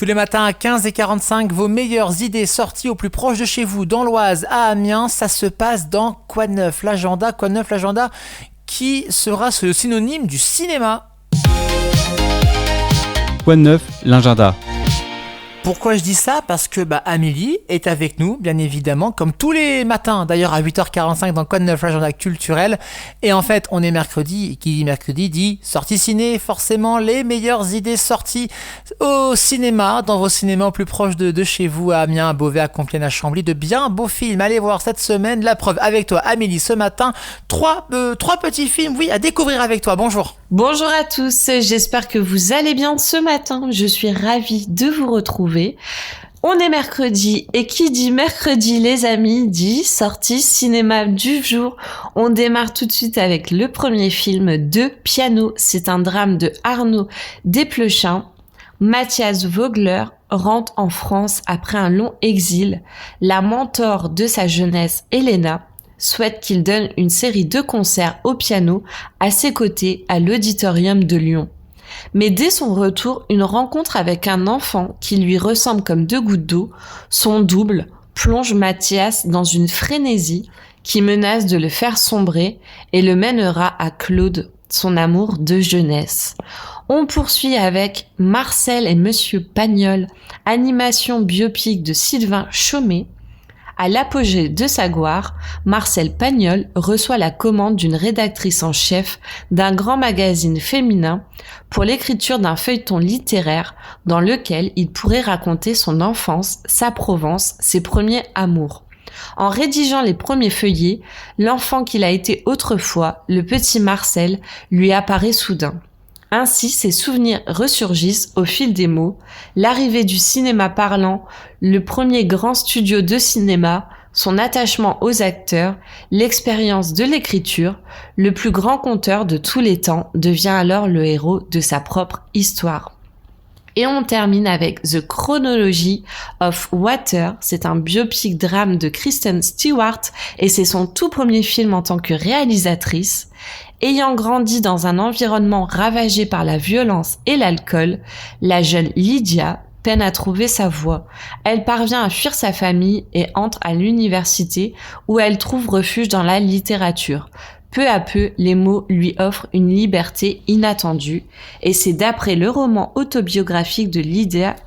Tous les matins à 15h45, vos meilleures idées sorties au plus proche de chez vous, dans l'Oise, à Amiens, ça se passe dans Quoi de neuf l'agenda. Quoi de neuf l'agenda qui sera le synonyme du cinéma. Quoi de neuf l'agenda. Pourquoi je dis ça ? Parce que Amélie est avec nous, bien évidemment, comme tous les matins, d'ailleurs à 8h45 dans Quoi de neuf l'agenda culturel. Et en fait, on est mercredi, et qui dit mercredi dit sortie ciné, forcément les meilleures idées sorties au cinéma, dans vos cinémas au plus proche de chez vous, à Amiens, à Beauvais, à Compiègne, à Chambly, de bien beaux films. Allez voir cette semaine, la preuve avec toi, Amélie, ce matin, trois petits films, oui, à découvrir avec toi. Bonjour. Bonjour à tous, j'espère que vous allez bien ce matin. Je suis ravie de vous retrouver. On est mercredi et qui dit mercredi, les amis, dit sortie cinéma du jour. On démarre tout de suite avec le premier film de Piano. C'est un drame de Arnaud Desplechin. Mathias Vogler rentre en France après un long exil. La mentor de sa jeunesse, Elena, souhaite qu'il donne une série de concerts au piano à ses côtés à l'Auditorium de Lyon. Mais dès son retour, une rencontre avec un enfant qui lui ressemble comme deux gouttes d'eau, son double, plonge Mathias dans une frénésie qui menace de le faire sombrer et le mènera à Claude, son amour de jeunesse. On poursuit avec Marcel et Monsieur Pagnol, animation biopic de Sylvain Chomet. À l'apogée de sa gloire, Marcel Pagnol reçoit la commande d'une rédactrice en chef d'un grand magazine féminin pour l'écriture d'un feuilleton littéraire dans lequel il pourrait raconter son enfance, sa Provence, ses premiers amours. En rédigeant les premiers feuillets, l'enfant qu'il a été autrefois, le petit Marcel, lui apparaît soudain. Ainsi, ses souvenirs ressurgissent au fil des mots, l'arrivée du cinéma parlant, le premier grand studio de cinéma, son attachement aux acteurs, l'expérience de l'écriture, le plus grand conteur de tous les temps devient alors le héros de sa propre histoire. Et on termine avec The Chronology of Water. C'est un biopic drame de Kristen Stewart et c'est son tout premier film en tant que réalisatrice. Ayant grandi dans un environnement ravagé par la violence et l'alcool, la jeune Lydia peine à trouver sa voie. Elle parvient à fuir sa famille et entre à l'université où elle trouve refuge dans la littérature. Peu à peu, les mots lui offrent une liberté inattendue et c'est d'après le roman autobiographique de Lidia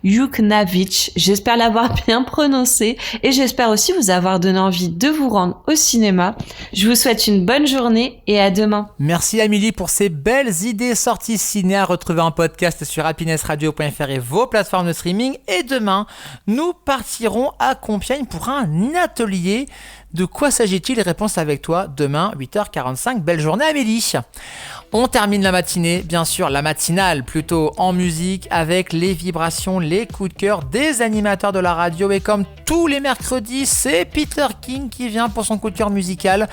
Yuknavitch. J'espère l'avoir bien prononcé et j'espère aussi vous avoir donné envie de vous rendre au cinéma. Je vous souhaite une bonne journée et à demain. Merci Amélie pour ces belles idées sorties ciné à retrouver en podcast sur happinessradio.fr et vos plateformes de streaming. Et demain, nous partirons à Compiègne pour un atelier. De quoi s'agit-il? Réponse avec toi demain 8h45. Belle journée Amélie. On termine la matinée, bien sûr la matinale plutôt en musique avec les vibrations, les coups de cœur des animateurs de la radio. Et comme tous les mercredis, c'est Peter King qui vient pour son coup de cœur musical.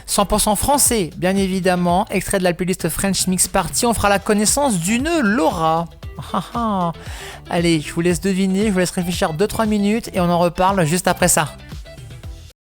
100% français, bien évidemment. Extrait de la playlist French Mix Party. On fera la connaissance d'une Laura. Allez, je vous laisse deviner, je vous laisse réfléchir 2-3 minutes et on en reparle juste après ça.